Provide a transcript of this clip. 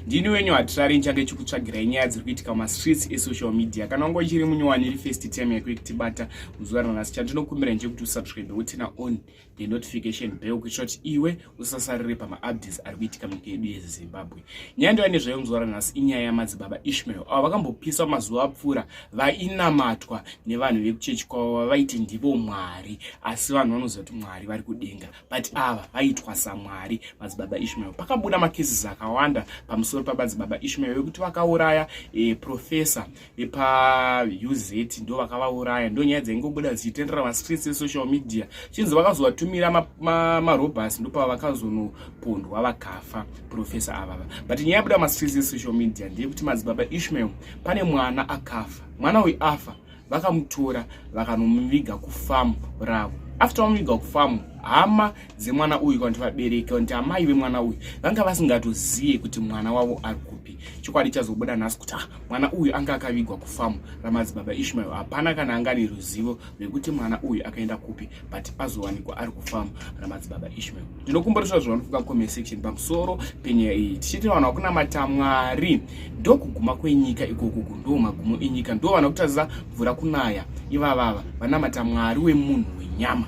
ndini wenyu hatirari nchange chikutsvagirai nyaya dziri kuitika mumastreets esocial media. Kana wanga uchiri munyowani iri first time yako ikutibata muzuva ranhasi, chandinokumbira nje kuti usubscribe utina on the notification bell kuitira kuti iwe usasarire pamaupdates ari kuitika munyika yedu yezimbabwe. Nyaya ndova nezvayo muzuva ranhasi inyaya yamadzibaba Ishmael avo vakambopisa mazuva apfuura vainamatwa nevanhu vekuchechi kwavo vaiti ndivo mwari, asi vanhu vanoziva kuti mwari vari kudenga, but ava vaitwa samwari madzibaba Ishmael. Pakabuda makesis akawanda pamusoro pamadzibaba Ishmael vekuti vakauraya professor paUZ, ndo vakavauraya. Ndo nyaya dzaingobuda dzichitendera mastreets esocial media. Chinzi vakazovatumira marobhasi ndo pavakazonopondwa vakafa professor avava. But nyaya yabuda mastreets esocial media ndeyekuti madzibaba Ishmael pane mwana akafa. Mwana uyu afa, vakamutora vakanomuviga kufamu ravo. After vamuviga kufamu, hama dzemwana uyu kana kuti vabereki kana kuti amai vemwana uyu vanga vasingatozive kuti mwana wavo ari kupi. Chokwadi chazobuda nhasi kuti mwana uyu anga akavigwa kufamu ramadzibaba Ishmael. Hapana kana anga ane ruzivo rwekuti mwana uyu akaenda kupi, but azowanikwa ari kufamu ramadzibaba Ishmael. Ndinokumburiswa zvavanofunga comment section pamusoro penyaya iyi. Tichiti vanhu vakunamata Mwari ndo kuguma kwenyika ikoko, ndo magumo enyika, ndo vanokutaza mvura kunaya ivavava vanamata Mwari wemunhu wenyama.